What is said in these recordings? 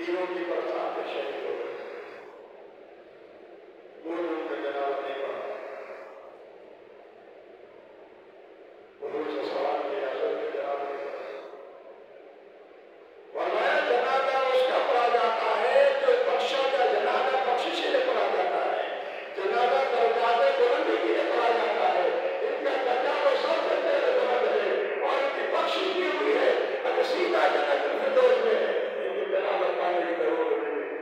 تینوں کی برسات سے شہید ہو گئے. دو لوگوں کا جنازہ نہیں پڑا. حضور سے سوال کیا حضور کے جنازہ نہیں پڑا. فرمایا جنازہ اس کا پڑھا جاتا ہے جو بخشا کا جنازہ بخشش سے پڑھا جاتا ہے. جنازہ درجات بلندی کے لیے پڑھا جاتا ہے. ان کا درجہ وہ سب سے پہلے بلند ہے اور ان کی بخشش کی ہوئی ہے. اگر سیدھا جنت الفردوس میں ہے ان کی جنازہ پانے کی ضرورت نہیں ہے.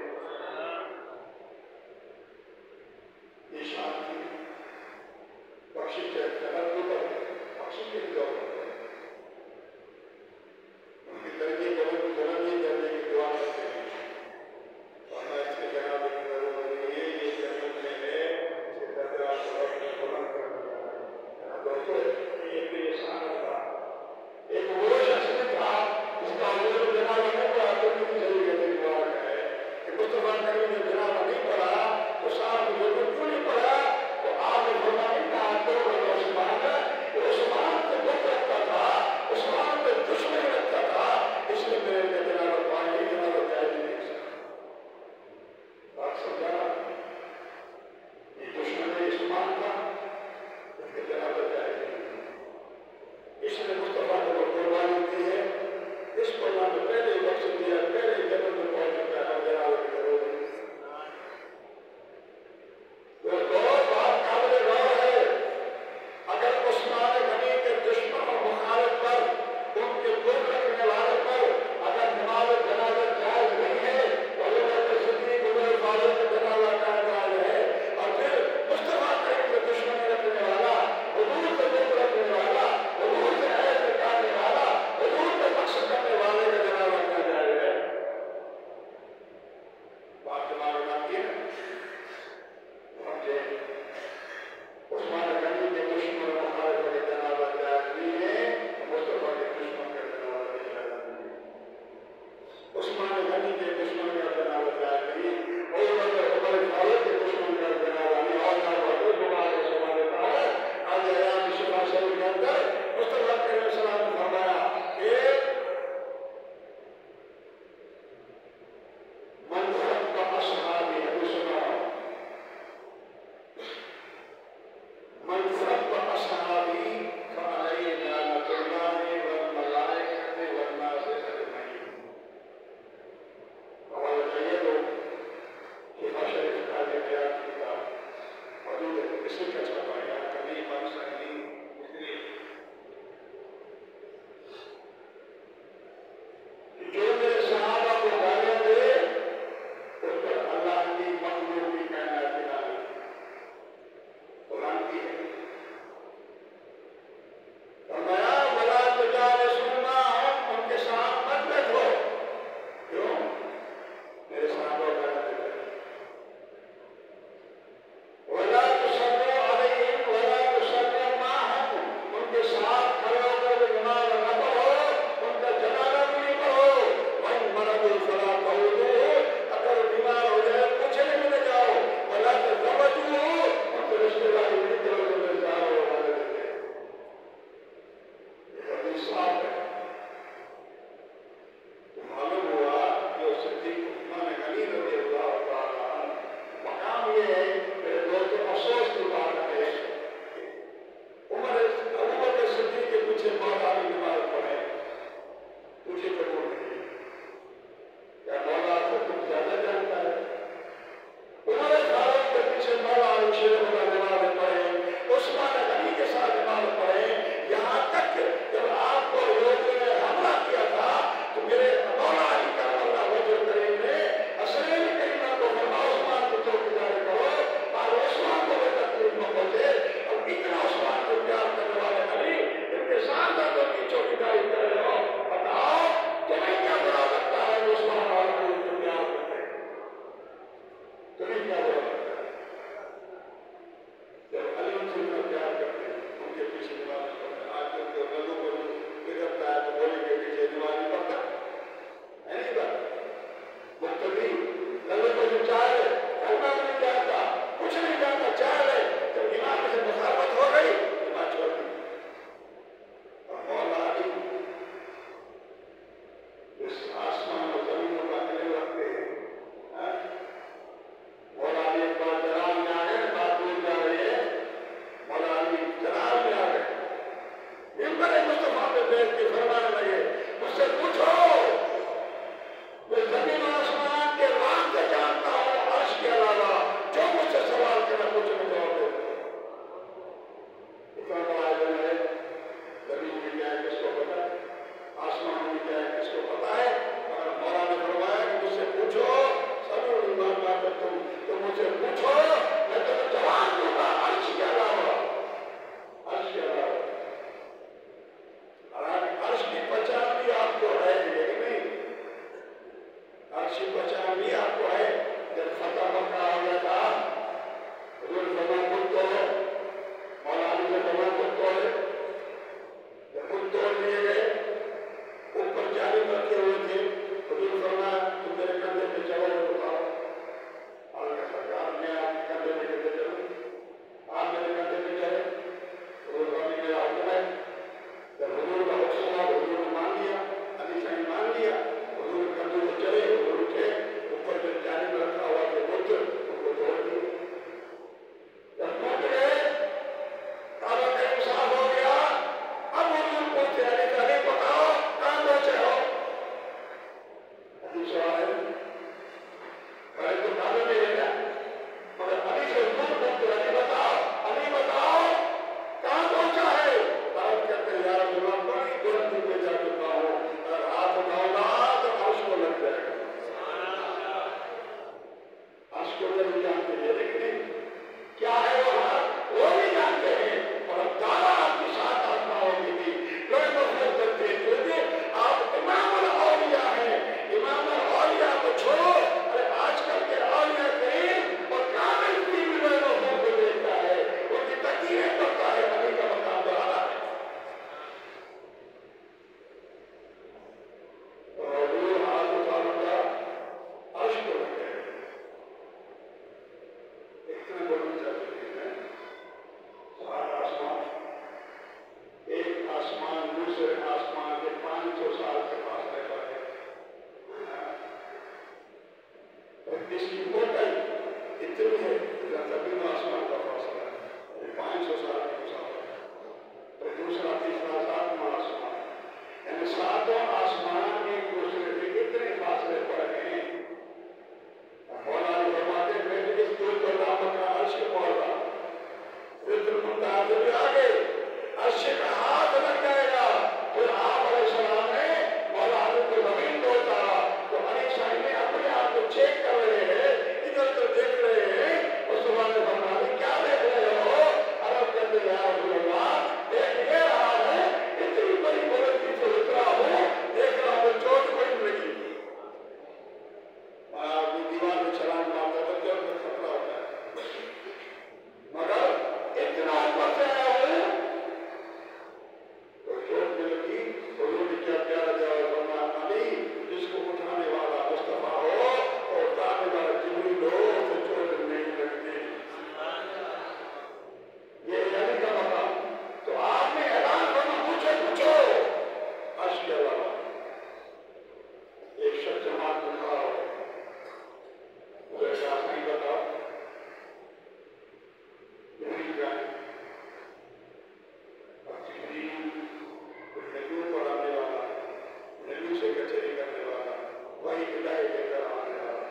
سے کچہری کرنے والا، وہی ہدایت لے کر آنے والا،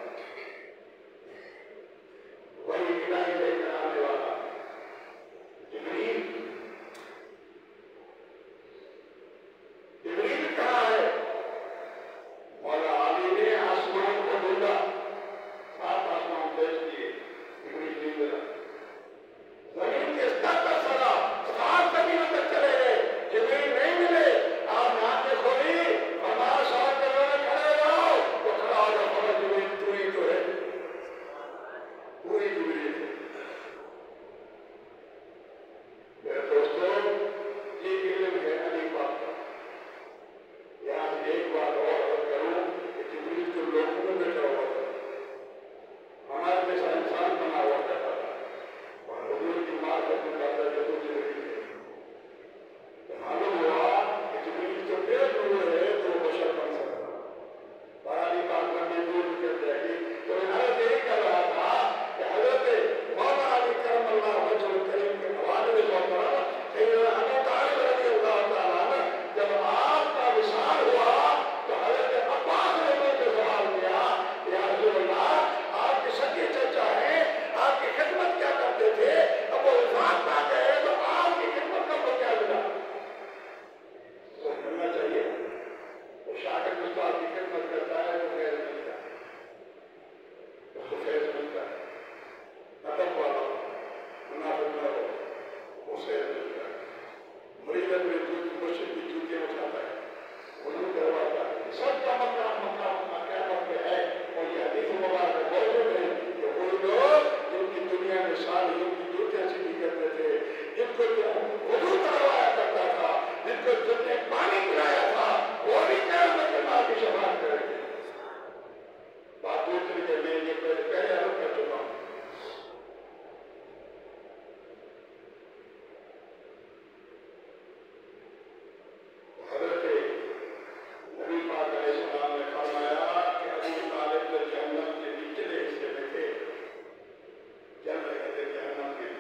وہی ہدایت لے کر آنے والا جبریل کہاں ہے؟ مولا علی نے آسمان کو ڈھونڈا، 7 آسمان دیکھ دیے، جبریل نہیں ملا۔ زمین کے سطح پر چلا، 7 زمینوں تک چلے گئے، جبریل نہیں ملے۔ آپ نے آنکھیں کھولی، فرمایا 7 جگہوں میں کھڑے رہو، تو کھڑا ہو جاؤ، فرمایا جبریل تو ہی تو ہے، تو ہی جبریل ہے۔ میرے دوستو، یہ علم ہے علی پاک کا۔ یہاں سے ایک بات اور عرض کروں کہ جبریل تو لوگوں میں بیٹھا ہوا تھا، ہمارے جیسا انسان بنا ہوا کرتا تھا، اور حضور کی معرفت میں کہتا ہے کہ جبریل ہے۔ معلوم ہوا کہ جبریل تو پھر نور ہے تو وہ بشر بن سکتا، اور علی پاک بندے نور نکل جائے گی۔ تو میں حضرت یہی کر رہا تھا کہ حضرت مولا علی کرم اللہ وجہ الکریم کے حوالے سے محترم سیدنا ابو طالب رضی اللہ تعالیٰ عنہ جب آپ کا وصال ہوا تو حضرت عباس نے مجھ سے سوال کیا، یا رسول اللہ آپ کے سگے چچا ہیں، آپ کی خدمت کیا کرتے تھے، اب وہ وفات پا گئے تو آپ کی خدمت کا کو کیا ملا؟ تو کرنا چاہیے، وہ شاگرد استاد کی خدمت کرتا ہے تو خیر ملتا ہے، اس کو فیض ملتا ہے، ادب والا منافق نہ ہو، اسے ملتا ہے۔ مریدت میں مرشد کی جوتیاں اٹھاتا ہے، وضو کرواتا ہے، سب کا مقام قیامت میں ہے۔ اور یہ حدیث مبارک موجود ہے کہ وہ لوگ جن کی دنیا میں صالحین کی جوتیاں سیدھی کرتے تھے، جن کو وضو کروایا کرتا تھا، جن کو جن نے پانی پلایا تھا، وہ بھی قیامت کے بعد کی شفاعت کریں گے۔ بات دوسری کہ میں یہ پہلے عرض کر چکا ہوں، حضرت نبی پاک علیہ السلام نے فرمایا کہ ابو طالب جو جہنم کے نچلے حصے میں تھے، جل رہے تھے جہنم میں،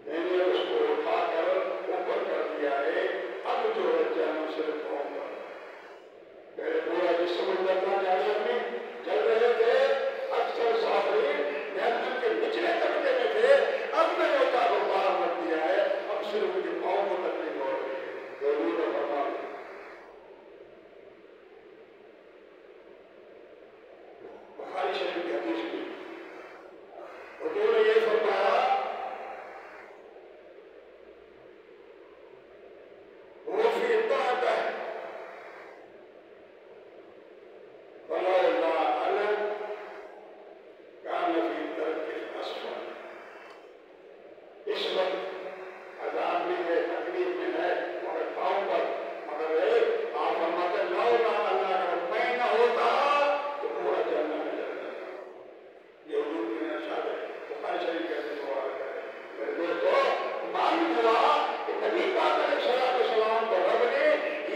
میں نے اس کو اٹھا کر اوپر کر دیا ہے، اب جو ہے جہنم سے پاؤں گا۔ میرے پورا جسم اندر تھا جہنم میں، جل رہے تھے، اکثر سافرین جہنم کے نچلے طبقے میں تھے، اب میں نے اٹھا کر باہر رکھ دیا ہے، اب صرف مجھے پاؤں کو تکلیف ہو رہی ہے۔ ضرور فرمان بخاری شریف کی حدیث میں حضور نے یہ فرمایا، وہ فی طاعتہ ولولا انا کان فی ترک الاسفل۔ اس وقت عذاب میں ہے، تکلیف میں ہے، مگر پاؤں پر، مگر آپ فرماتے ہیں لولا اللہ، اگر میں نہ ہوتا تو پورا جہنم میں جل جاتا۔ یہ حضور کی ارشاد ہے، بخاری شریف کے اندر مبارک ہے۔ میرے دوستو، معلوم ہوا کہ نبی پاک علیہ السلام کو رب نے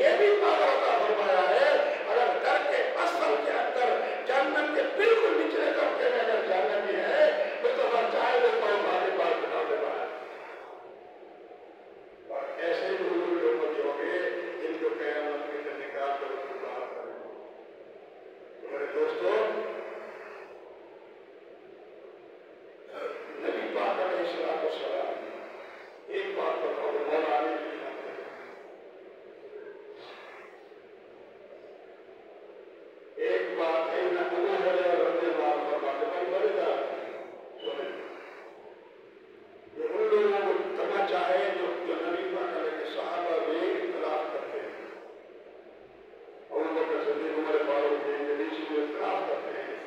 یہ بھی پاور عطا فرمایا ہے، اگر در کے اصل کے اندر جہنم کے بالکل نچلے طبقے میں اگر جہنمی ہے تو چاہے وہ پاؤں بھاگے پاس بٹھا دیتا ہے۔ اور ایسے ہی حضور کے امتی ہوں گے جن کو قیامت کے دن نکال کر اس کو باہر کریں گے۔ تو میرے دوستو، نبی پاک علیہ السلام ایک بات بتاؤ، مولا علی کی بات ہے، ایک بات ہے نہ ابو ہریرہ رضی اللہ عنہ فرماتے ہیں، بڑے دار سنیں، یہ ان لوگوں کو تماچا ہے جو نبی پاک علیہ کے صحابہ میں اختلاف کرتے ہیں، ابو بکر صدیق، عمر فاروق کے جلیسی میں اختلاف کرتے ہیں،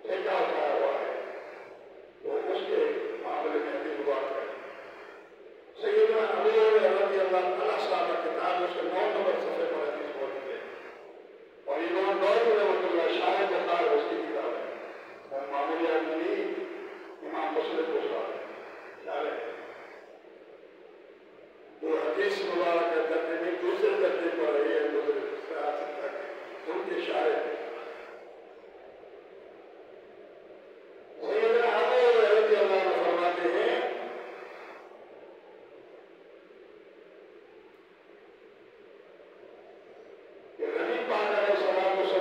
یہ کیا اٹھایا ہوا ہے، تو اس کے معاملے میں حدیث بات ہے۔ سیدنا ابو ہریرہ رضی اللہ تعالیٰ صاحب کتاب اس کے 9 نمبر صفحے پر حدیث موجود ہے، اور امام نووی رحمۃ اللہ شاہ بخاری اس کی کتاب ہے، وہ معمولی آدمی نہیں، امام مسلم کو سوال ہے، خیال ہے۔ جو حدیث مبارک کے درجے میں دوسرے درجے پر رہی ہے، دوسرے سیاست تک ان کے شاعر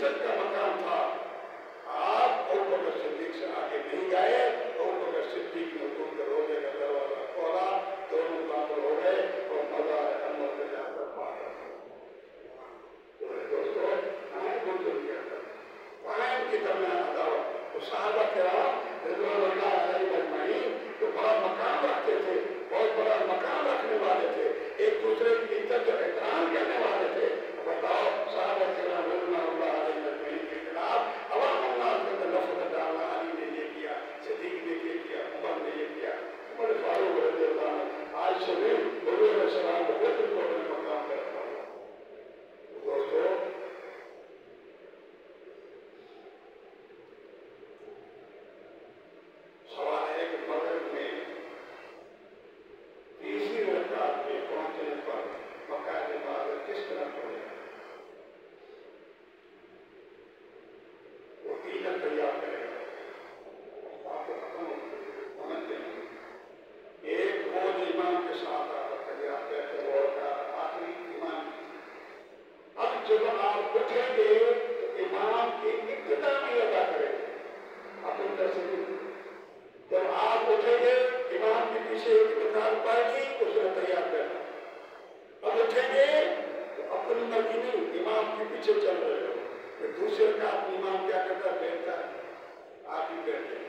عزت کا مقام تھا. آپ ابو بکر صدیق سے آگے نہیں گئے. ابو بکر صدیق نے حضور کے روزے کا دروازہ کھولا, دونوں داخل ہو گئے اور مزار انور پہ جا کر پایا. دوستوں, کہاں بزرگ کیا تھا, کہاں ان کی درمیان عداوت. وہ صحابہ کرام رضوان اللہ علیہم اجمعین جو بڑا مقام رکھتے تھے, بہت بڑا مقام رکھنے والے تھے, ایک دوسرے کی عزت اور احترام کرنے والے تھے. بتاؤ, صحابہ کرام رضوان اللہ علیہم اجمعین کے خلاف عوام الناس کے اندر نفرت ڈالنا. علی نے یہ کیا, صدیق نے یہ کیا, عمر نے یہ کیا, عمر فاروق رضی اللہ عنہ آج سے بھی حضور علیہ السلام کو بالکل کو اپنے مقام پہ رکھا ہوا. دوستوں, سوال ہے کہ مغرب میں تیسری رکعت میں پہنچنے پر مقام عبادت کس طرح پڑھے؟ وہ تین تیار کرے گا. آپ کو سمجھتے ہیں, ایک وہ امام کے ساتھ آپ تیار کرتے وہ آخری امام. اب جب آپ اٹھیں گے تو امام کی ابتدا میں ادا کریں گے. آپ ان کا سبھی جب آپ اٹھیں گے امام کے پیچھے ایک رکعت پڑھ لی, اس نے تیار کرنا. اب اٹھیں گے تو اپنی مرضی نہیں, امام کے پیچھے چل رہے ہو. پھر دوسرے رکعت امام کیا کرتا ہے, بیٹھتا ہے, آپ ہی بیٹھتے ہیں.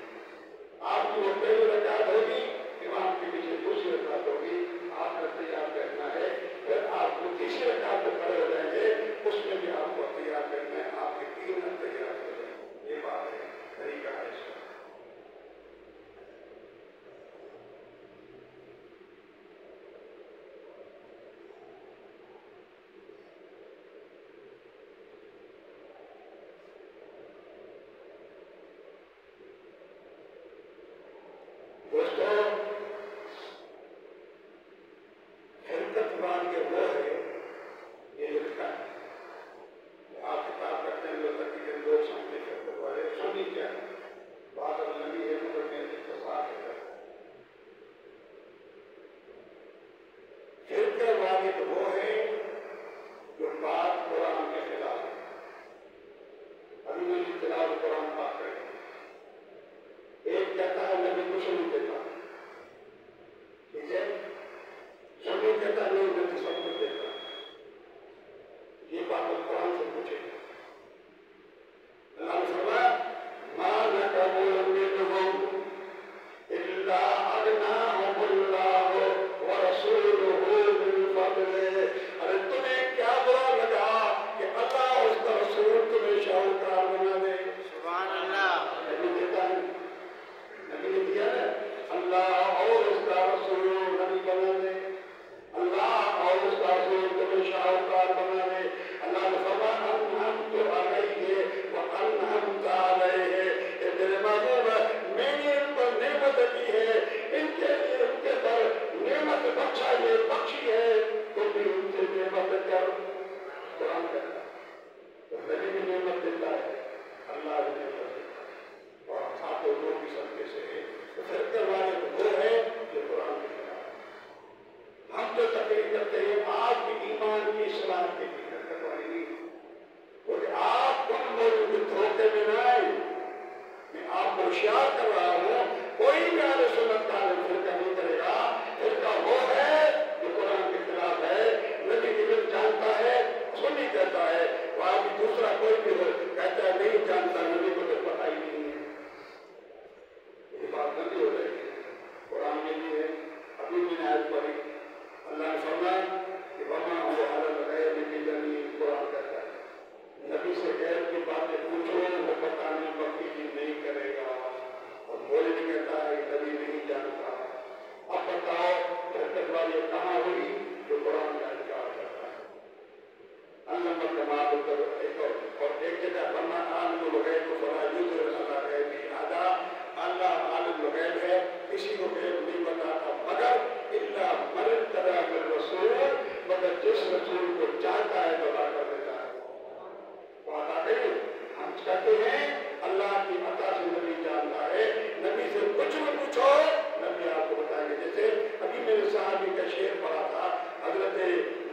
آپ کی وہ پہلی رکعت ہوگی, امام کے پیچھے دوسری رکعت ہوگی, آپ نے تیار کرنا ہے. پھر آپ کو تیسری رکعت پہ کھڑے ہو جائیں گے, اس میں بھی آپ کو تیار کرنا ہے. آپ کے تین تیار ہو جائیں گے. یہ بات ہے, طریقہ ہے اس کا.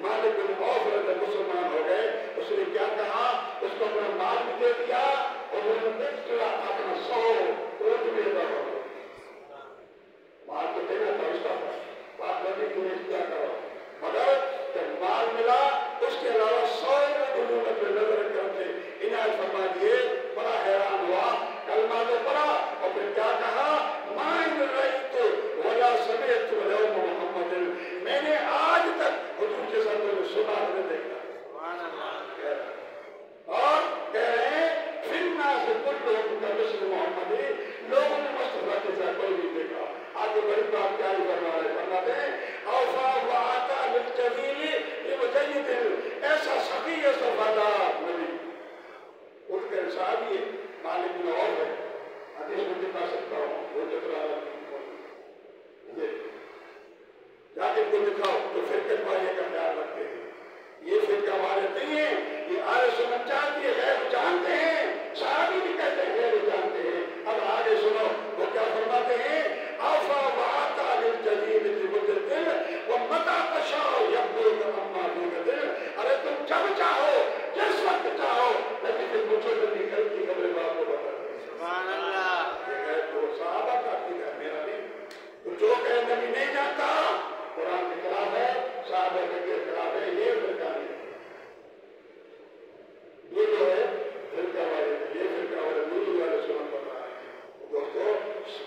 مالک بن عوف مسلمان ہو گئے. اس نے کیا کہا, اس کو اپنا مال بھی یہ صفادار نبی اٹھ کر صحابی ہے مالک بن عوف ہے حدیث میں دکھا سکتا ہوں وہ جترا یہ جا کے کو دکھاؤ تو فرقے والے کا خیال رکھتے ہیں یہ فرقہ والے نہیں ہیں یہ اہل سنت چاہتی ہے غیب جانتے ہیں صحابی بھی کہتے ہیں غیب جانتے ہیں اب آگے سنو وہ کیا فرماتے ہیں آفا وعطا للجدید لمدل ومتا تشاء یبدل اما دل ارے تم جب چاہو جس وقت چاہو لیکن پھر مجھے تو نکل کی قبر باپ کو بتا دیں سبحان اللہ یہ ہے تو صحابہ کا عقیدہ ہے میرا نہیں تو جو کہ نبی نہیں جانتا قرآن کے خلاف ہے صحابہ کے خلاف ہے یہ فرقہ نہیں یہ جو ہے فرقہ والے یہ فرقہ والے نور والے سنت بتا رہے ہیں دوستو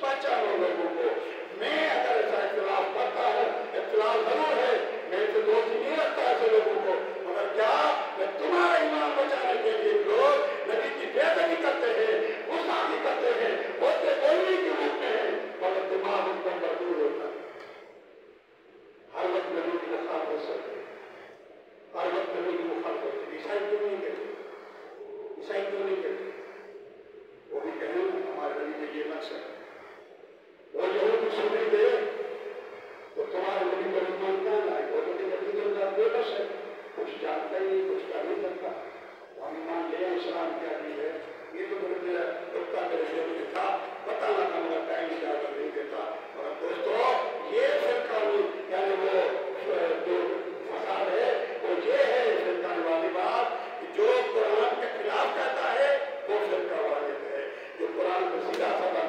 پہچانو لوگوں کو میں اگر ایسا اختلاف کرتا ہوں اختلاف ضرور ہے میں تو دوستی نہیں رکھتا ایسے لوگوں کو مگر کیا میں تمہارا ایمان بچانے کے لیے لوگ نبی کی بے ادبی کرتے ہیں گستاخی کرتے ہیں ہوتے بولنے کے روپ میں ہیں مگر دماغ ان کا مردود ہوتا ہے ہر وقت نبی کی مخالفت کرتے ہیں ہر وقت نبی کی مخالفت کرتے ہیں عیسائی کیوں نہیں کہتے عیسائی کیوں نہیں کہتے وہ بھی کہیں ہمارے نبی میں یہ نقش ہے وہ یہود کو سننے دے تو تمہارے نبی کو ایمان کیا لائے وہ تو نبی کے اندر بے بس ہے کچھ جانتا ہی نہیں کچھ کر نہیں سکتا ہم ایمان لے اسلام کیا بھی ہے یہ تو میرا رکتا میرے لیے مجھے تھا پتہ لگا میرا ٹائم اجازت نہیں دیتا اور دوستو یہ فرقہ یعنی وہ جو فساد ہے وہ یہ ہے فرقہ والی بات جو قرآن کے خلاف کہتا ہے وہ فرقہ والی ہے جو قرآن کو سیدھا سادہ